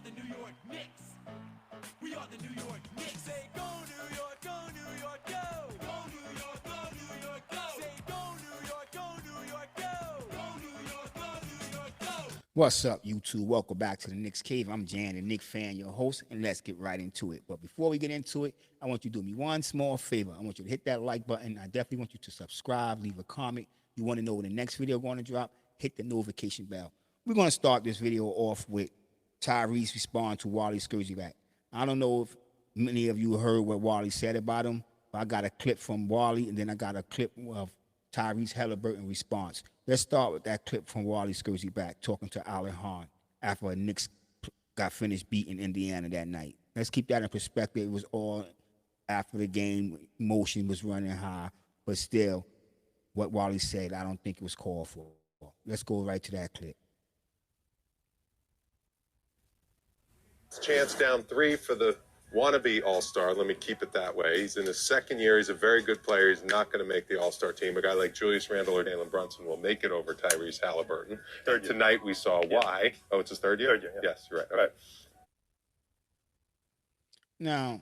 the New York Knicks. We are the New York Knicks. Say go New York, go New York, go. Go New York, go New York, go. Say go New York, go New York, go. Go New York, go New York, go. What's up, YouTube? Welcome back to the Knicks Cave. I'm Jan, the Knicks fan, your host, and let's get right into it. But before we get into it, I want you to do me one small favor. I want you to hit that like button. I definitely want you to subscribe, leave a comment. You want to know when the next video going to drop, hit the notification bell. We're going to start this video off with TYRESE respond to Wally SZCZERBIAK. I don't know if many of you heard what Wally said about him, but I got a clip from Wally, and then I got a clip of Tyrese Haliburton response. Let's start with that clip from Wally SZCZERBIAK talking to Haliburton after the Knicks got finished beating Indiana that night. Let's keep that in perspective. It was all after the game. Emotion was running high, but still, what Wally said, I don't think it was called for. Let's go right to that clip. Chance down 3 for the wannabe All-Star. Let me keep it that way. He's in his second year. He's a very good player. He's not going to make the All-Star team. A guy like Julius Randle or Jalen Brunson will make it over Tyrese Haliburton. Tonight we saw why. Oh, it's his third year? Third year, yeah. Yes, you're right. Okay. Now,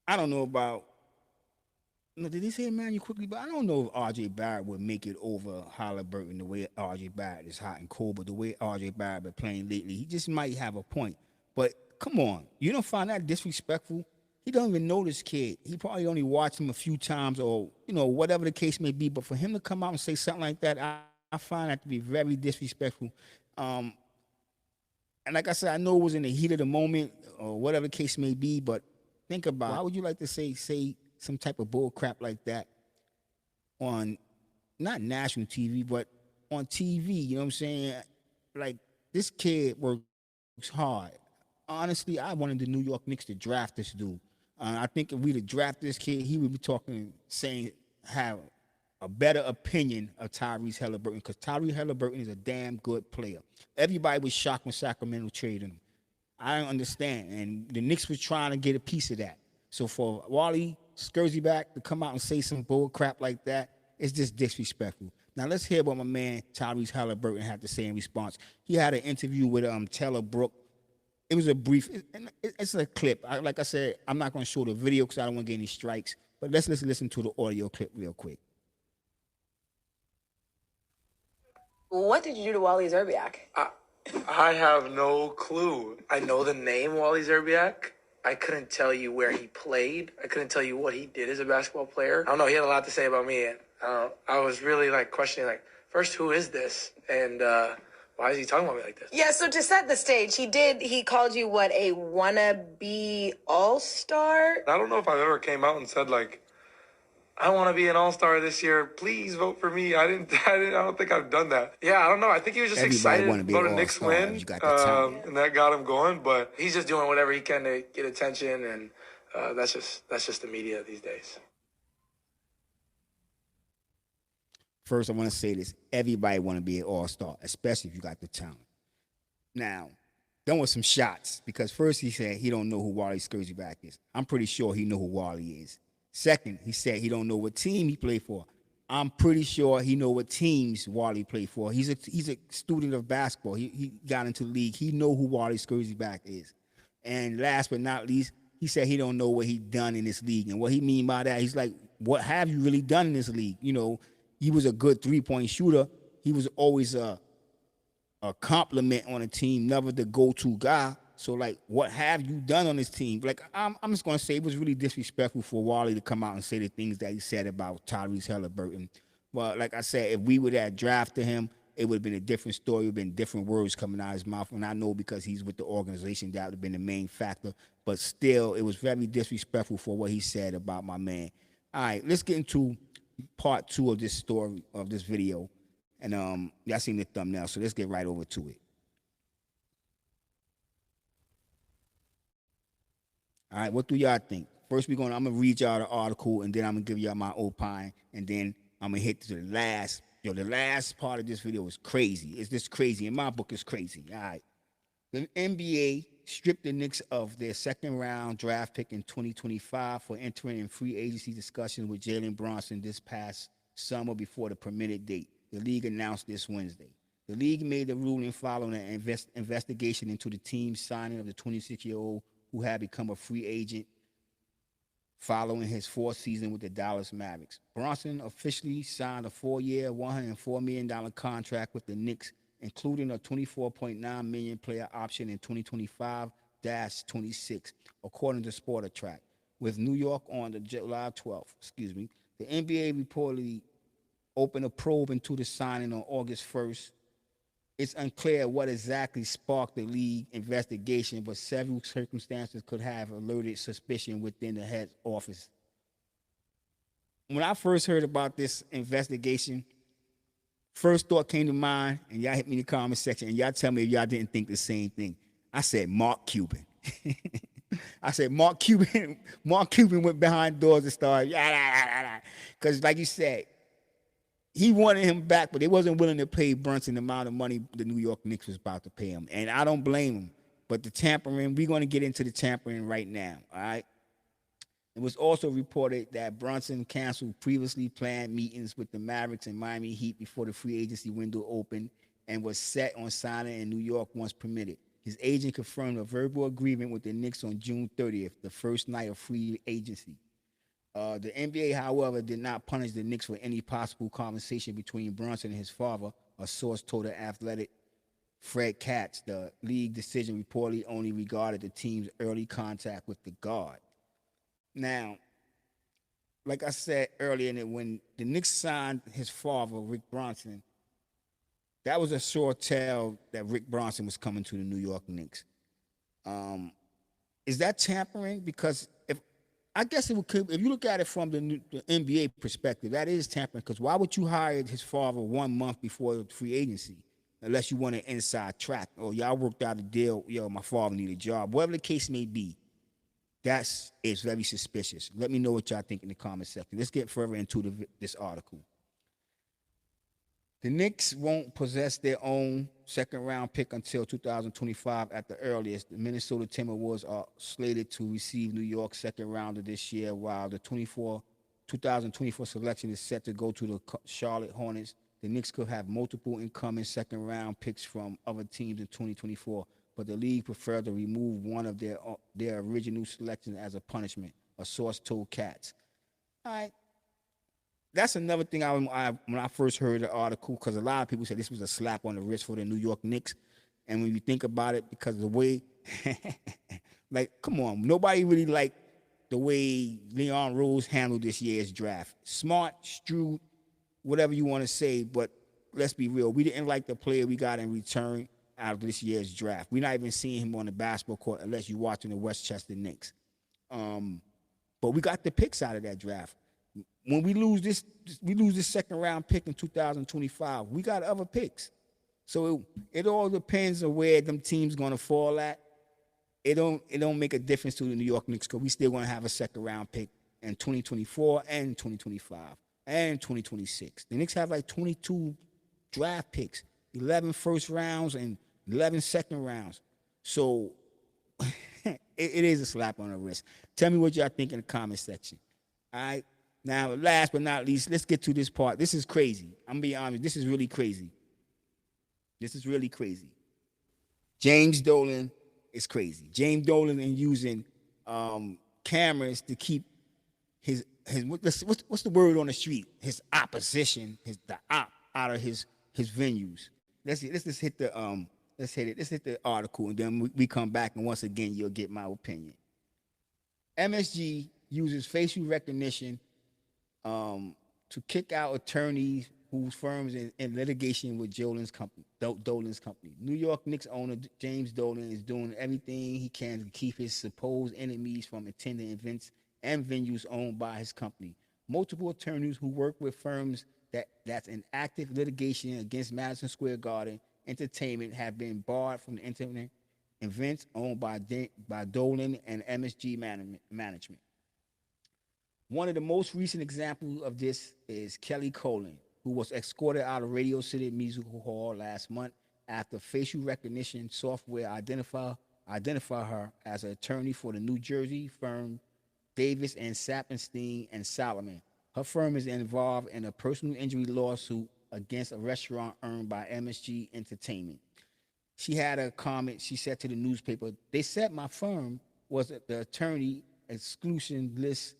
I don't know about, did he say Emmanuel quickly? But I don't know if R.J. Barrett would make it over Haliburton the way R.J. Barrett is hot and cold, but the way R.J. Barrett been playing lately, he just might have a point. But come on, you don't find that disrespectful? He don't even know this kid. He probably only watched him a few times or, whatever the case may be. But for him to come out and say something like that, I find that to be very disrespectful. And like I said, I know it was in the heat of the moment or whatever the case may be, but think about it. How would you like to say some type of bull crap like that on not national TV, but on TV? You know what I'm saying? Like, this kid works hard. Honestly, I wanted the New York Knicks to draft this dude. I think if we'd have drafted this kid, he would be have a better opinion of Tyrese Haliburton, because Tyrese Haliburton is a damn good player. Everybody was shocked when Sacramento traded him. I don't understand. And the Knicks was trying to get a piece of that. So for Wally SZCZERBIAK to come out and say some bull crap like that, it's just disrespectful. Now let's hear what my man Tyrese Haliburton had to say in response. He had an interview with Taylor Brook. It was a brief, it's a clip. Like I said, I'm not going to show the video because I don't want to get any strikes. But let's listen to the audio clip real quick. What did you do to Wally SZCZERBIAK? I have no clue. I know the name Wally SZCZERBIAK. I couldn't tell you where he played. I couldn't tell you what he did as a basketball player. I don't know. He had a lot to say about me. I was really questioning, first, who is this? And why is he talking about me like this? Yeah, so to set the stage, he called you a wannabe all-star? I don't know if I've ever came out and said, I want to be an all-star this year. Please vote for me. I don't think I've done that. Yeah, I don't know. I think he was just excited about a Knicks win, and that got him going. But he's just doing whatever he can to get attention, and that's just the media these days. First, I want to say this. Everybody want to be an all-star, especially if you got the talent. Now, done with some shots, because first he said he don't know who Wally SZCZERBIAK is. I'm pretty sure he know who Wally is. Second, he said he don't know what team he played for. I'm pretty sure he know what teams Wally played for. He's a student of basketball. He got into the league. He know who Wally SZCZERBIAK is. And last but not least, he said he don't know what he done in this league. And what he mean by that, he's like, what have you really done in this league? He was a good three-point shooter. He was always a compliment on a team, never the go-to guy. So, what have you done on this team? I'm just going to say it was really disrespectful for Wally to come out and say the things that he said about Tyrese Haliburton. But like I said, if we would have drafted him, it would have been a different story. It would have been different words coming out of his mouth. And I know because he's with the organization, that would have been the main factor. But still, it was very disrespectful for what he said about my man. All right, let's get into part 2 of this story, of this video. And y'all seen the thumbnail, so let's get right over to it. All right, what do y'all think? First, I'm gonna read y'all the article, and then I'm gonna give y'all my opine, and then I'm gonna hit to the last. The last part of this video is crazy. It's just crazy. In my book, it's crazy. All right. The NBA stripped the Knicks of their second-round draft pick in 2025 for entering in free agency discussions with Jalen Brunson this past summer before the permitted date. The league announced this Wednesday. The league made the ruling following an investigation into the team's signing of the 26-year-old who had become a free agent following his fourth season with the Dallas Mavericks. Bronson officially signed a 4-year, $104 million contract with the Knicks, including a $24.9 million player option in 2025-26, according to Spotrac. With New York on the July 12th, the NBA reportedly opened a probe into the signing on August 1st. It's unclear what exactly sparked the league investigation, but several circumstances could have alerted suspicion within the head office. When I first heard about this investigation, first thought came to mind, and y'all hit me in the comment section, and y'all tell me if y'all didn't think the same thing. I said Mark Cuban. I said Mark Cuban went behind doors and started, because like you said, he wanted him back, but they wasn't willing to pay Brunson the amount of money the New York Knicks was about to pay him. And I don't blame him. But the tampering, we're going to get into the tampering right now, all right? It was also reported that Brunson canceled previously planned meetings with the Mavericks and Miami Heat before the free agency window opened and was set on signing in New York once permitted. His agent confirmed a verbal agreement with the Knicks on June 30th, the first night of free agency. The NBA, however, did not punish the Knicks for any possible conversation between Brunson and his father, a source told The Athletic. Fred Katz, the league decision reportedly only regarded the team's early contact with the guard. Now, like I said earlier, when the Knicks signed his father, Rick Bronson, that was a sure tell that Rick Bronson was coming to the New York Knicks. Is that tampering? Because I guess it could, if you look at it from the NBA perspective, that is tampering, because why would you hire his father 1 month before the free agency? Unless you want an inside track, or y'all worked out a deal, my father need a job. Whatever the case may be, it's very suspicious. Let me know what y'all think in the comment section. Let's get further into this article. The Knicks won't possess their own second-round pick until 2025 at the earliest. The Minnesota Timberwolves are slated to receive New York's second rounder this year, while the 2024 selection is set to go to the Charlotte Hornets. The Knicks could have multiple incoming second-round picks from other teams in 2024, but the league preferred to remove one of their original selections as a punishment, a source told Katz. All right. That's another thing when I first heard the article, because a lot of people said this was a slap on the wrist for the New York Knicks. And when you think about it, because of the way, like, come on, nobody really liked the way Leon Rose handled this year's draft. Smart, shrewd, whatever you want to say, but let's be real. We didn't like the player we got in return out of this year's draft. We're not even seeing him on the basketball court unless you're watching the Westchester Knicks. But we got the picks out of that draft. When we lose this second round pick in 2025, we got other picks. So it all depends on where them teams gonna fall at. It don't make a difference to the New York Knicks, because we still gonna have a second round pick in 2024 and 2025 and 2026. The Knicks have like 22 draft picks, 11 first rounds and 11 second rounds. So it is a slap on the wrist. Tell me what y'all think in the comment section. All right. Now, last but not least, let's get to this part. This is crazy. I'm going to be honest. This is really crazy. James Dolan is crazy. James Dolan is using cameras to keep his what's the word on the street? His opposition, the op out of his venues. Let's just hit the let's hit the article, and then we come back, and once again you'll get my opinion. MSG uses facial recognition to kick out attorneys whose firms in litigation with Dolan's company. New York Knicks owner James Dolan is doing everything he can to keep his supposed enemies from attending events and venues owned by his company. Multiple attorneys who work with firms that's in active litigation against Madison Square Garden Entertainment have been barred from the internet events owned by Dolan and MSG management. One of the most recent examples of this is Kelly Colin, who was escorted out of Radio City Music Hall last month after facial recognition software identify her as an attorney for the New Jersey firm Davis and Sapenstein and Solomon. Her firm is involved in a personal injury lawsuit against a restaurant owned by MSG Entertainment. She had a comment. She said to the newspaper, "They said my firm was the attorney exclusion list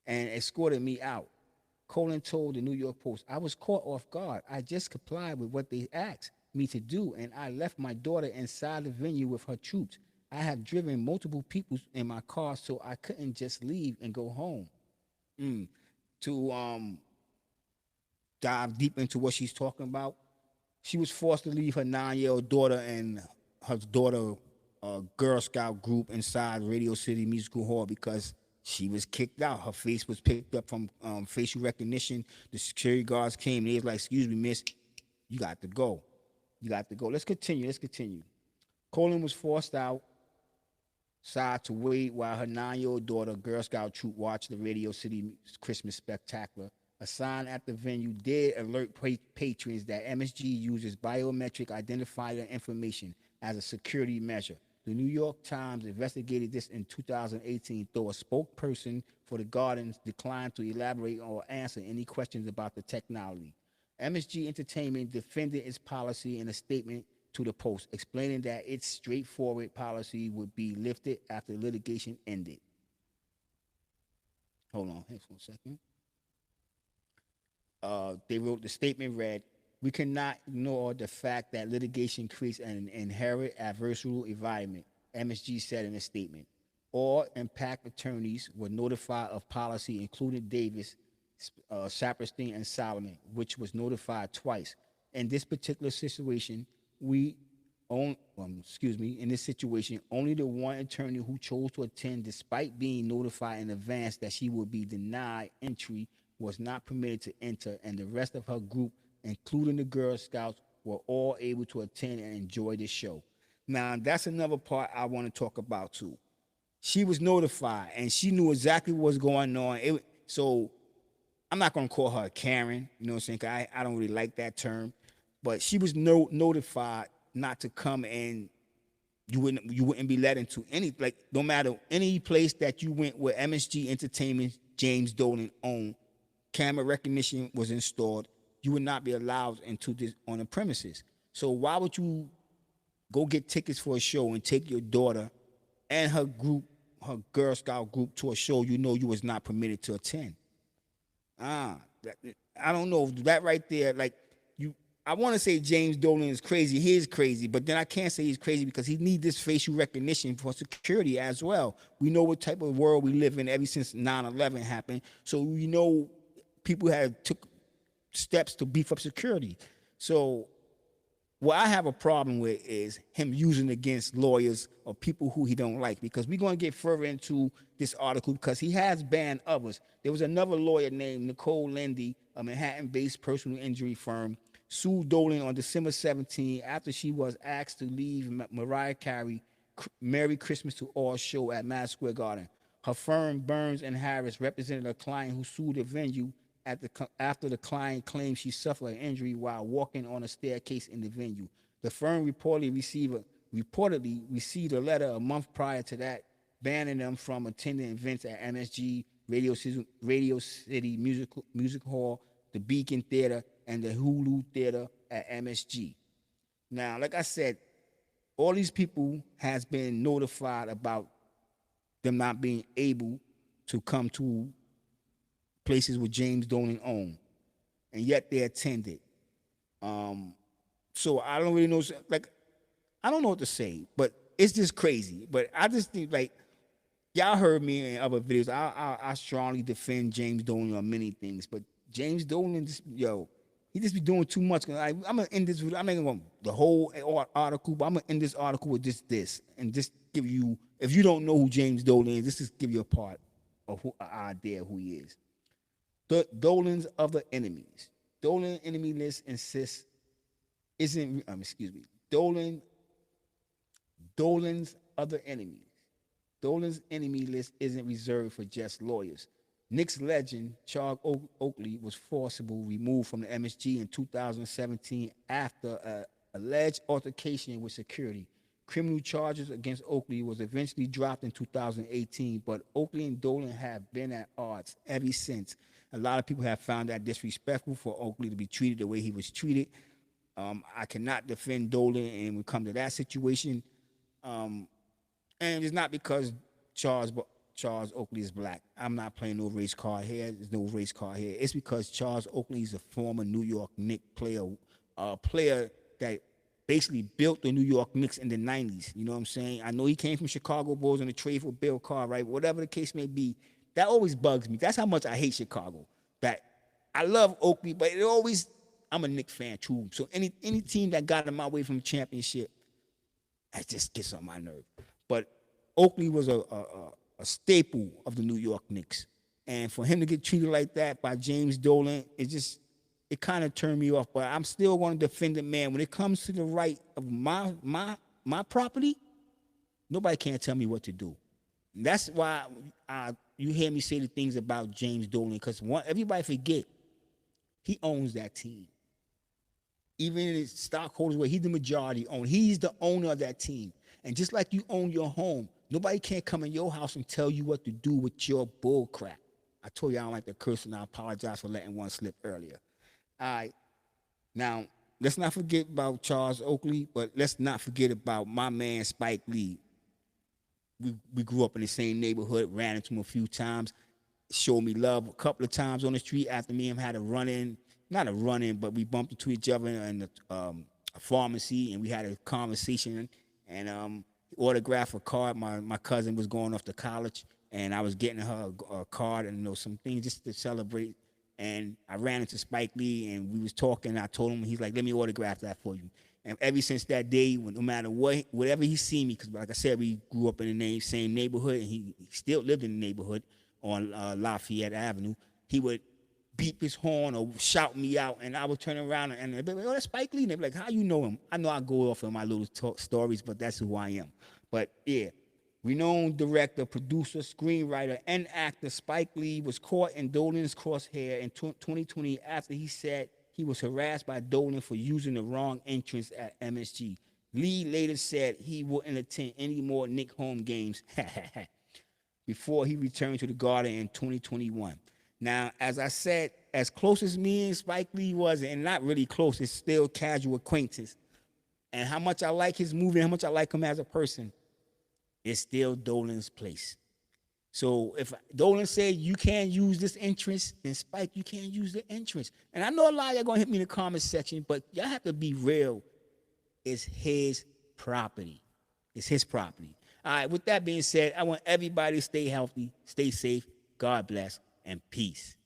and escorted me out." Colin told the New York Post, "I was caught off guard. I just complied with what they asked me to do, and I left my daughter inside the venue with her troops. I have driven multiple people in my car, so I couldn't just leave and go home." To dive deep into what she's talking about, she was forced to leave her 9-year-old daughter and her daughter Girl Scout group inside Radio City Musical Hall because she was kicked out. Her face was picked up from facial recognition. The security guards came and they was like, "Excuse me, miss, you got to go. You got to go." Let's continue. Colin was forced outside to wait while her 9-year-old daughter, Girl Scout troop, watched the Radio City Christmas Spectacular. A sign at the venue did alert patrons that MSG uses biometric identifier information as a security measure. The New York Times investigated this in 2018, though a spokesperson for the Gardens declined to elaborate or answer any questions about the technology. MSG Entertainment defended its policy in a statement to the Post, explaining that its straightforward policy would be lifted after litigation ended. Hold on, here for a second. They wrote, the statement read, "We cannot ignore the fact that litigation creates an inherent adversarial environment," MSG said in a statement. All impact attorneys were notified of policy, including Davis, Saperstein, and Solomon, which was notified twice. In this particular situation, only the one attorney who chose to attend despite being notified in advance that she would be denied entry was not permitted to enter, and the rest of her group, including the Girl Scouts, were all able to attend and enjoy the show. Now, that's another part I want to talk about, too. She was notified, and she knew exactly what was going on. So I'm not going to call her a Karen, you know what I'm saying? I don't really like that term. But she was notified not to come, and you wouldn't be let into any, like, no matter any place that you went where MSG Entertainment, James Dolan owned, camera recognition was installed, you would not be allowed into this on the premises. So why would you go get tickets for a show and take your daughter and her group, her Girl Scout group, to a show you know you was not permitted to attend? I don't know, that right there, like, I want to say James Dolan is crazy. He is crazy, but then I can't say he's crazy because he needs this facial recognition for security as well. We know what type of world we live in ever since 9/11 happened. So we know people have took steps to beef up security. So what I have a problem with is him using against lawyers or people who he don't like, because we're going to get further into this article because he has banned others. There was another lawyer named Nicole Lindy, a Manhattan-based personal injury firm, sued Dolan on December 17 after she was asked to leave Mariah Carey Merry Christmas to All show at Madison Square Garden. Her firm, Burns and Harris, represented a client who sued the venue after the client claimed she suffered an injury while walking on a staircase in the venue. The firm reportedly received a letter a month prior to that banning them from attending events at MSG, Radio City Music Hall, the Beacon Theater, and the Hulu Theater at MSG. Now, like I said, all these people has been notified about them not being able to come to places with James Dolan owned, and yet they attended. So I don't really know, like, I don't know what to say, but it's just crazy. But I just think, like, y'all heard me in other videos. I strongly defend James Dolan on many things, but James Dolan, he just be doing too much. I'm gonna end this. I'm not gonna the whole article, but I'm gonna end this article with this, and just give you, if you don't know who James Dolan is, this just give you a part of an idea of who he is. The Dolan's other enemies. Dolan enemy list insists Dolan's other enemies. Dolan's enemy list isn't reserved for just lawyers. Knicks legend Charles Oakley was forcibly removed from the MSG in 2017 after an alleged altercation with security. Criminal charges against Oakley was eventually dropped in 2018, but Oakley and Dolan have been at odds ever since. A lot of people have found that disrespectful for Oakley to be treated the way he was treated. I cannot defend Dolan and when it comes to that situation. And it's not because Charles Oakley is black. I'm not playing no race card here. There's no race card here. It's because Charles Oakley is a former New York Knicks player, a player that basically built the New York Knicks in the 90s. You know what I'm saying? I know he came from Chicago Bulls on a trade for Bill Cartwright, whatever the case may be. That always bugs me. That's how much I hate Chicago. That I love Oakley, but it always, I'm a Knicks fan too. So any team that got him away from the championship, that just gets on my nerve. But Oakley was a staple of the New York Knicks. And for him to get treated like that by James Dolan, it kind of turned me off. But I'm still going to defend it, man. When it comes to the right of my property, nobody can't tell me what to do. And that's why you hear me say the things about James Dolan, because everybody forget, he owns that team. Even in his stockholders, where he's the majority owner, he's the owner of that team. And just like you own your home, nobody can't come in your house and tell you what to do with your bull crap. I told you I don't like to curse, and I apologize for letting one slip earlier. All right. Now, let's not forget about Charles Oakley, but let's not forget about my man Spike Lee. We grew up in the same neighborhood, ran into him a few times, showed me love a couple of times on the street after me and him had a run-in. Not a run-in, but we bumped into each other in a pharmacy, and we had a conversation, and autographed a card. My cousin was going off to college, and I was getting her a card and some things just to celebrate. And I ran into Spike Lee, and we was talking. And I told him, he's like, "Let me autograph that for you." And ever since that day, no matter whatever he seen me, because like I said, we grew up in the same neighborhood, and he still lived in the neighborhood on Lafayette Avenue. He would beep his horn or shout me out, and I would turn around and they'd be like, "Oh, that's Spike Lee." And they'd be like, "How you know him?" I know I go off in my little stories, but that's who I am. But yeah, renowned director, producer, screenwriter, and actor Spike Lee was caught in Dolan's crosshair in 2020 after he said he was harassed by Dolan for using the wrong entrance at MSG. Lee later said he wouldn't attend any more Knicks home games before he returned to the Garden in 2021. Now, as I said, as close as me and Spike Lee was, and not really close, it's still casual acquaintance. And how much I like his movie, how much I like him as a person, it's still Dolan's place. So if Dolan said you can't use this entrance, then Spike, you can't use the entrance. And I know a lot of y'all gonna hit me in the comment section, but y'all have to be real. It's his property. It's his property. All right, with that being said, I want everybody to stay healthy, stay safe, God bless, and peace.